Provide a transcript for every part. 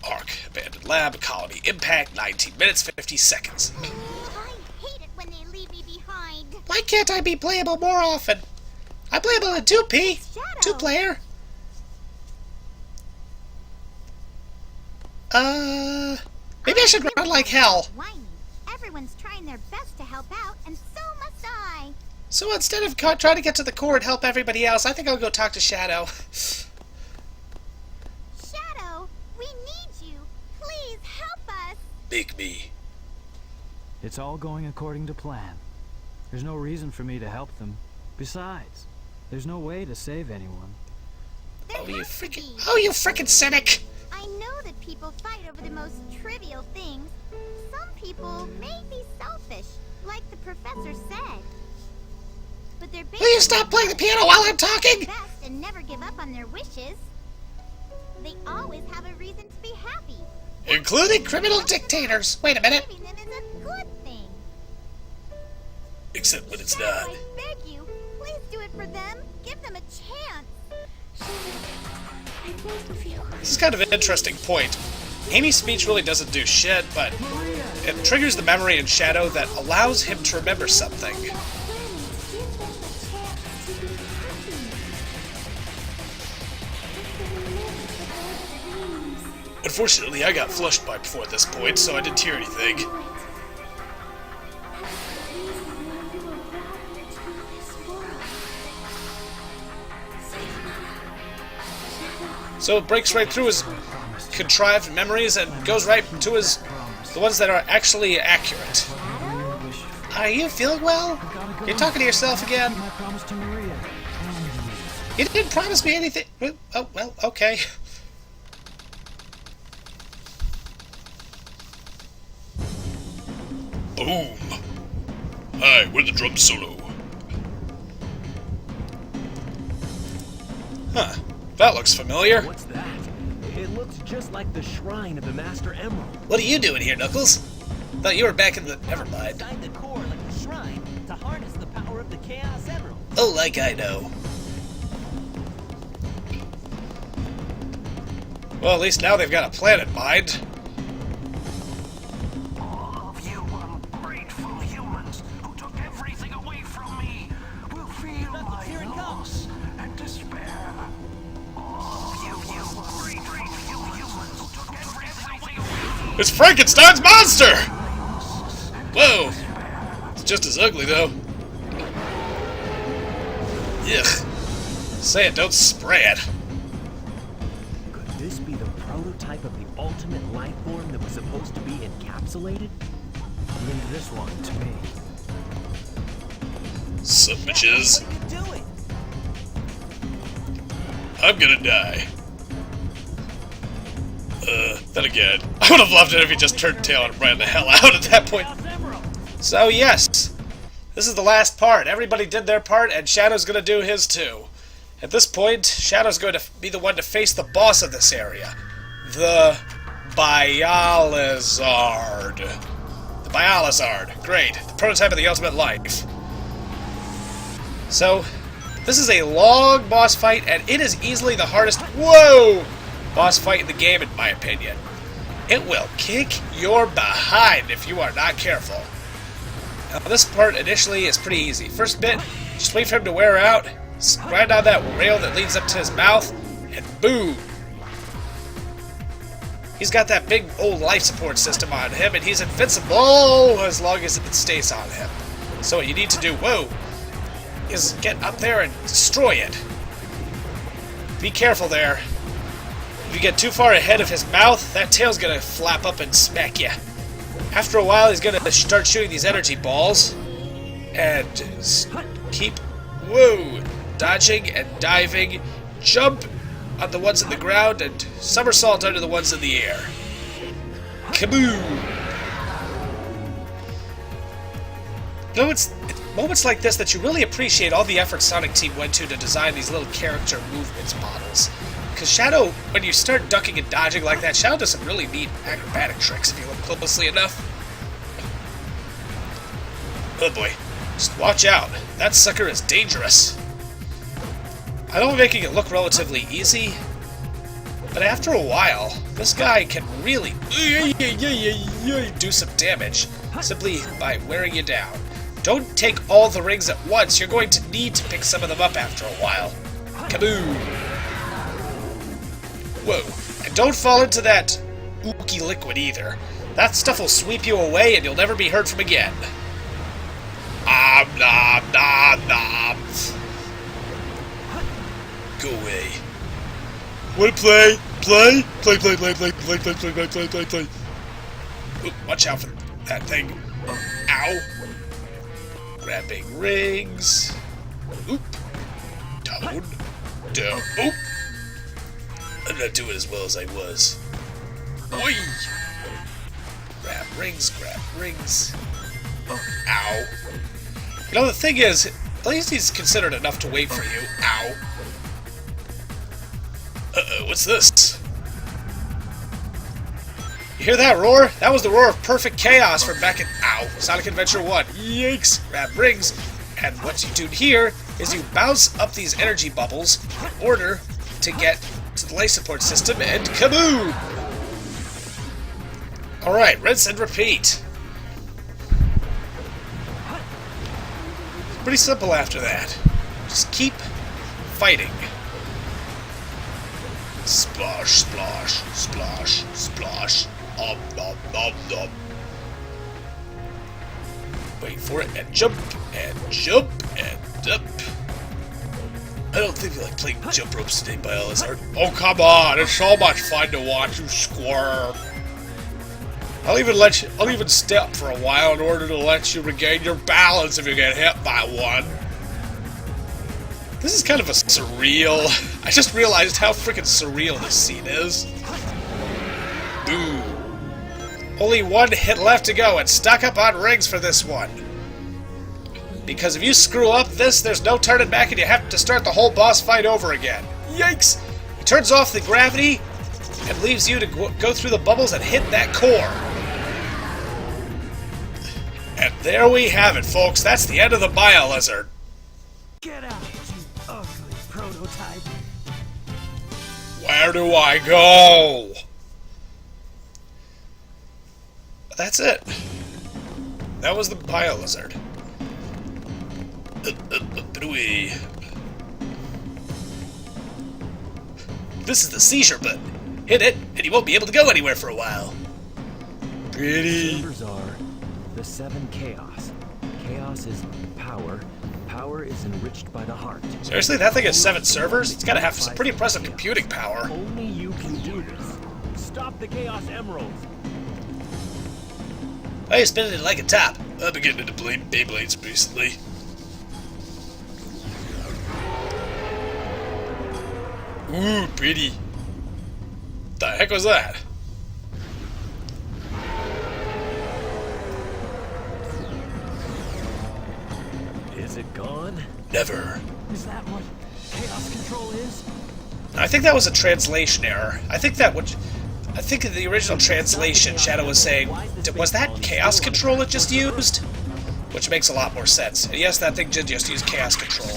Arc. Abandoned lab. Colony impact. 19 minutes, 50 seconds. I hate it when they leave me behind. Why can't I be playable more often? I'm playable in 2P. Shadow. 2-player. Maybe I should run like hell. Whiny. Everyone's trying their best to help out, and so must I. So instead of trying to get to the core and help everybody else, I think I'll go talk to Shadow. Shadow, we need you. Please help us. Make me. It's all going according to plan. There's no reason for me to help them. Besides, there's no way to save anyone. There You has to be. freaking cynic! I know that people fight over the most trivial things. Some people may be selfish, like the professor said. But they're Will you stop playing the piano while I'm talking? best and never give up on their wishes. They always have a reason to be happy. Including criminal dictators. Wait a minute. Saving them is a good thing. Except when it's Shadow, not. I beg you, please do it for them. Give them a chance. This is kind of an interesting point. Amy's speech really doesn't do shit, but it triggers the memory in Shadow that allows him to remember something. Unfortunately, I got flushed by before this point, so I didn't hear anything. So it breaks right through his contrived memories and goes right to the ones that are actually accurate. Are you feeling well? You're talking to yourself again. I promised to Maria. You didn't promise me anything. Oh, well, okay. Boom. Hi, we're the drum solo. Huh. That looks familiar. What's that? It looks just like the shrine of the Master Emerald. What are you doing here, Knuckles? Thought you were back in the... Never mind. Inside the core like the shrine to harness the power of the Chaos Emerald. Oh, like I know. Well, at least now they've got a plan in mind. All of you ungrateful humans who took everything away from me will feel my here it loss and despair. All of you ungrateful humans who took everything away from me It's Frankenstein's monster! Whoa. It's just as ugly, though. Ugh. Say it, don't spray it. Could this be the prototype of the ultimate life form that was supposed to be encapsulated? Leave this one to me. Sup, bitches. What are you doing? I'm gonna die. Then again, I would have loved it if he just turned tail and ran the hell out at that point. Chaos Emerald. So yes, this is the last part. Everybody did their part, and Shadow's gonna do his too. At this point, Shadow's going to be the one to face the boss of this area. The Bializard. The Bializard. Great. The prototype of the ultimate life. So, this is a long boss fight, and it is easily the hardest, boss fight in the game, in my opinion. It will kick your behind if you are not careful. Now, this part initially is pretty easy. First bit, just wait for him to wear out, right down that rail that leads up to his mouth, and boom! He's got that big old life support system on him, and he's invincible as long as it stays on him. So what you need to do, is get up there and destroy it. Be careful there. If you get too far ahead of his mouth, that tail's gonna flap up and smack you. After a while, he's gonna start shooting these energy balls, and keep, dodging and diving, jump on the ones in the ground, and somersault under the ones in the air. Kaboom! You know, it's moments like this that you really appreciate all the effort Sonic Team went to design these little character movements models. Because Shadow, when you start ducking and dodging like that, Shadow does some really neat acrobatic tricks if you look closely enough. Oh boy. Just watch out. That sucker is dangerous. I know I'm making it look relatively easy, But after a while, this guy can really do some damage simply by wearing you down. Don't take all the rings at once. You're going to need to pick some of them up after a while. Kaboom! Whoa. And don't fall into that ooky liquid either. That stuff will sweep you away and you'll never be heard from again. Nom nom nom. Go away. Wanna play? Play? Play. Oop, watch out for that thing. Ow. Grabbing rings. Oop. Down. Down. Oop. I'm not doing as well as I was. Oi. Grab rings. Ow. You know, the thing is, at least he's considered enough to wait for you. Ow. Uh-oh, what's this? You hear that roar? That was the roar of perfect chaos from back in, Sonic Adventure 1. Yikes! Grab rings. And what you do here is you bounce up these energy bubbles in order to get to the life support system, and kaboom! Alright, rinse and repeat. Pretty simple after that. Just keep fighting. Splash, splash, splash, splash. Nom, nom. Wait for it, and jump, and jump, and jump. I don't think you like playing jump ropes today, Biolizard. Oh, come on, it's so much fun to watch you squirm. I'll even step for a while in order to let you regain your balance if you get hit by one. This is kind of a surreal... I just realized how freaking surreal this scene is. Boom. Only one hit left to go, and stock up on rings for this one. Because if you screw up this, there's no turning back and you have to start the whole boss fight over again. Yikes! He turns off the gravity and leaves you to go through the bubbles and hit that core. And there we have it, folks. That's the end of the Biolizard. Get out, you ugly prototype. Where do I go? That's it. That was the Biolizard. This is the seizure button. Hit it, and you won't be able to go anywhere for a while. Pretty. Servers are the 7 chaos. Chaos is power. Power is enriched by the heart. Seriously, that thing has 7 servers? It's gotta have some pretty impressive computing power. Only you can do this. Stop the Chaos Emeralds. Why are you spinning it like a top? I've been getting into Beyblades recently. Ooh, pretty. The heck was that? Is it gone? Never. Is that what chaos control is? I think that was a translation error. I think in the original translation, Shadow was saying, was that chaos control it just used? Which makes a lot more sense. And yes, that thing did just use chaos control.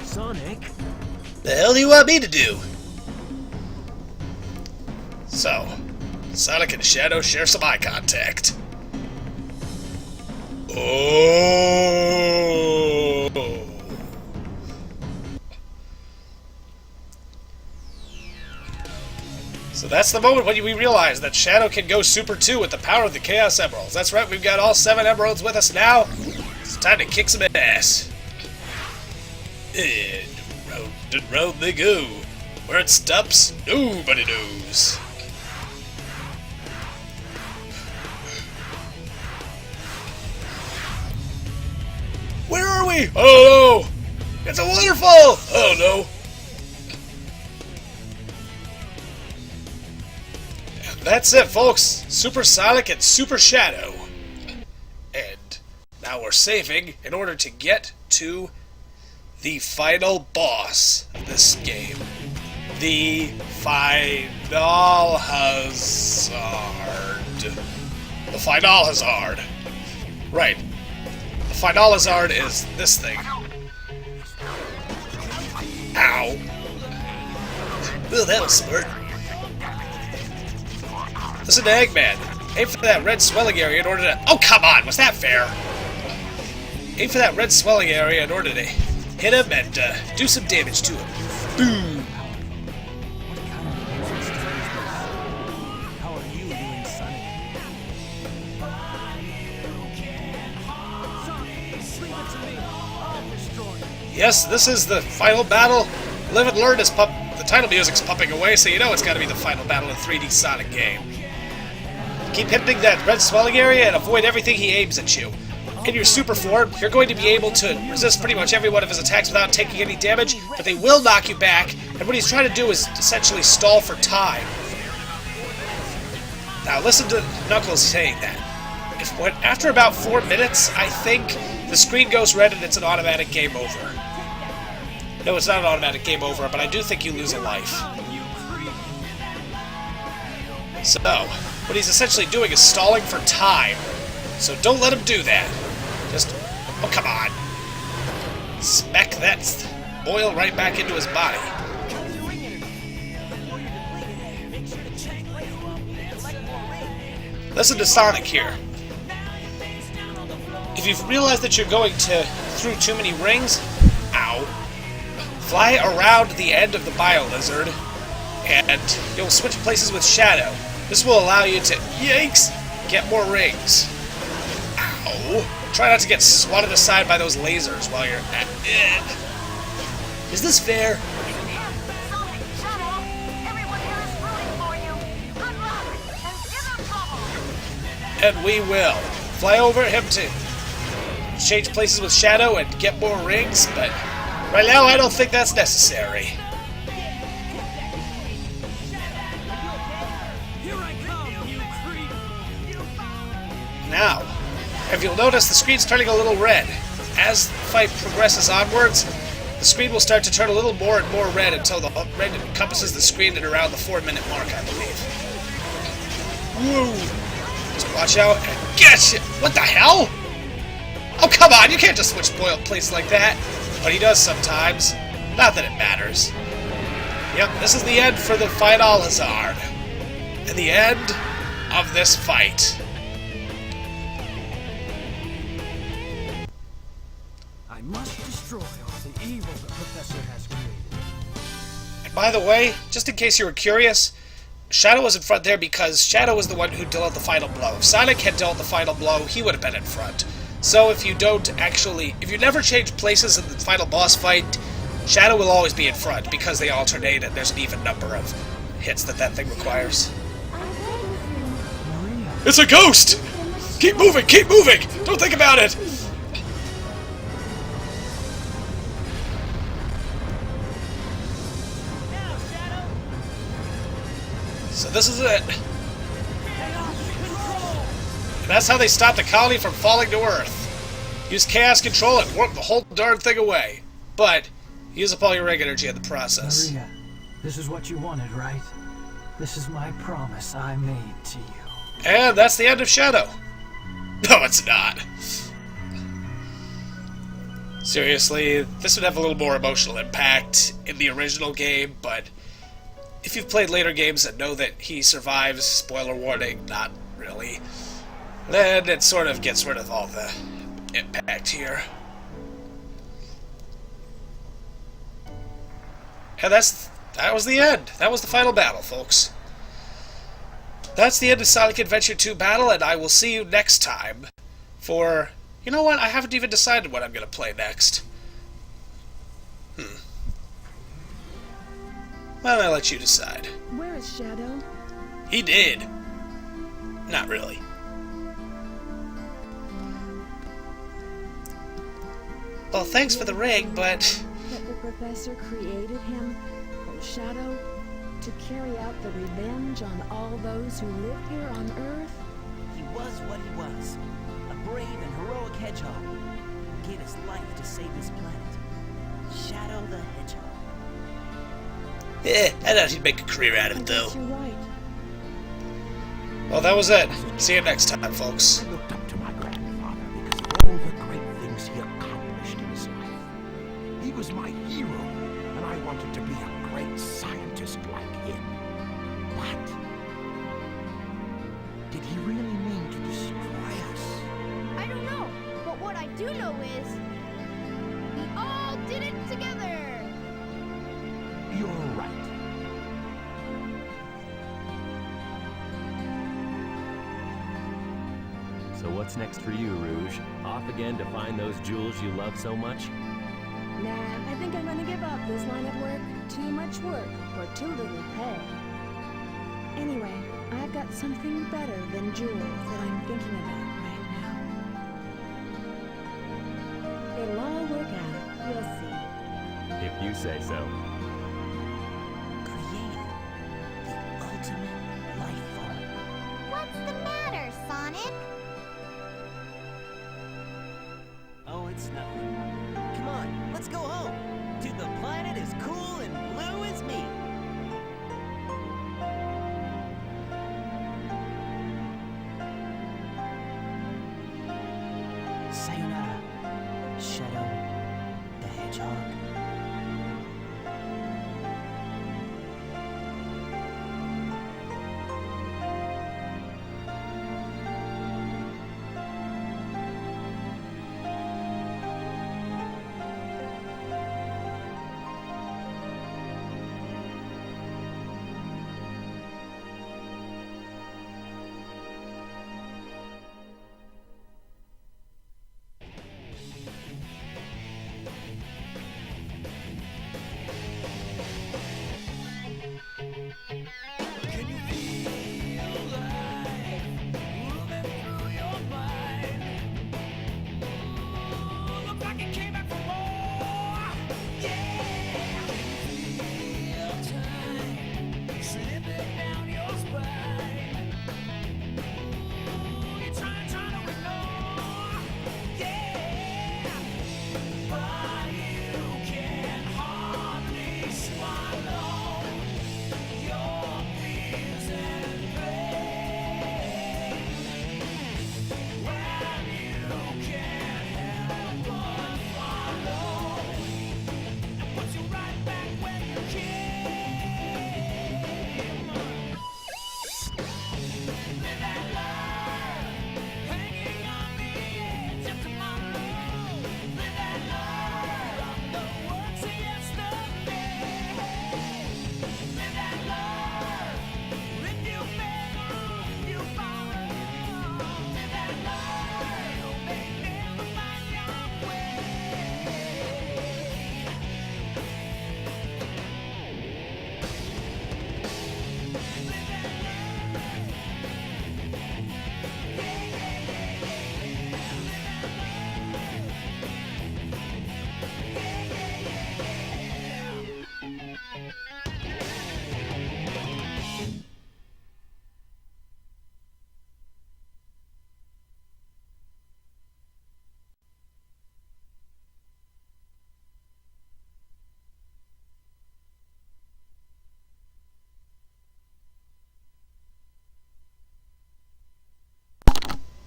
Sonic? The hell do you want me to do? So, Sonic and Shadow share some eye contact. Oh! So that's the moment when we realize that Shadow can go Super 2 with the power of the Chaos Emeralds. That's right, we've got all 7 Emeralds with us now. It's time to kick some ass. And round they go. Where it stops, nobody knows. Where are we? Oh no! It's a waterfall! Oh no! And that's it, folks. Super Sonic and Super Shadow. And now we're saving in order to get to the final boss of this game. The final Hazard. The final hazard. Right. The final hazard is this thing. Ow. Ooh, that was smart. Listen to Eggman. Aim for that red swelling area in order to... Oh, come on! Was that fair? Aim for that red swelling area in order to hit him and do some damage to him. Boom! How are you doing, Sonic? Yes, this is the final battle. Live and learn is the title music's pumping away, so you know it's got to be the final battle in 3D Sonic game. Keep hitting that red swelling area and avoid everything he aims at you. In your super form, you're going to be able to resist pretty much every one of his attacks without taking any damage, but they will knock you back, and what he's trying to do is essentially stall for time. Now listen to Knuckles saying that. After about 4 minutes, I think the screen goes red and it's an automatic game over. No, it's not an automatic game over, but I do think you lose a life. So, what he's essentially doing is stalling for time. So don't let him do that. Just, oh come on. Smack that oil right back into his body. Listen to Sonic here. If you've realized that you're going through too many rings, ow, fly around the end of the Bio Lizard, and you'll switch places with Shadow. This will allow you to, yikes, get more rings. Ow. Try not to get swatted aside by those lasers while you're at it. Is this fair? And we will. Fly over him to change places with Shadow and get more rings, but right now I don't think that's necessary. Now, if you'll notice, the screen's turning a little red. As the fight progresses onwards, the screen will start to turn a little more and more red until the red encompasses the screen at around the 4-minute mark, I believe. Woo! Just watch out and get you! What the hell? Oh, come on! You can't just switch places like that. But he does sometimes. Not that it matters. Yep, this is the end for the final hazard. And the end of this fight. I must destroy all the evil the Professor has created. And by the way, just in case you were curious, Shadow was in front there because Shadow was the one who dealt the final blow. If Sonic had dealt the final blow, he would have been in front. So if you never change places in the final boss fight, Shadow will always be in front because they alternate and there's an even number of hits that thing requires. It's a ghost! Keep moving, keep moving! Don't think about it! So this is it. And that's how they stop the colony from falling to Earth. Use chaos control and warp the whole darn thing away. But use up all your egg energy in the process. Maria, this is what you wanted, right? This is my promise I made to you. And that's the end of Shadow. No, it's not. Seriously, this would have a little more emotional impact in the original game, but if you've played later games and know that he survives, spoiler warning, not really, then it sort of gets rid of all the impact here. And that was the end. That was the final battle, folks. That's the end of Sonic Adventure 2 Battle, and I will see you next time for... You know what? I haven't even decided what I'm going to play next. Well, I'll let you decide. Where is Shadow? He did. Not really. Well, thanks for the ring, but... That the Professor created him, or Shadow, to carry out the revenge on all those who live here on Earth? He was what he was. A brave and heroic hedgehog who gave his life to save his planet. Shadow the Hedgehog. I thought he'd make a career out of it, though. You're right. Well, that was it. See you next time, folks. I looked up to my grandfather because of all the great things he accomplished in his life. He was my hero, and I wanted to be a great scientist like him. But did he really mean to destroy us? I don't know, but what I do know is we all did it together. You're right. So what's next for you, Rouge? Off again to find those jewels you love so much? Nah, I think I'm gonna give up this line of work. Too much work for too little pay. Anyway, I've got something better than jewels that I'm thinking about right now. It'll all work out. You'll see. If you say so. Created the ultimate life form. What's the matter, Sonic? Oh, it's nothing. Come on, let's go home. To the planet as cool and blue as me. Sayonara, Shadow the Hedgehog.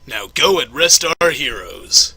Now go and rest our heroes.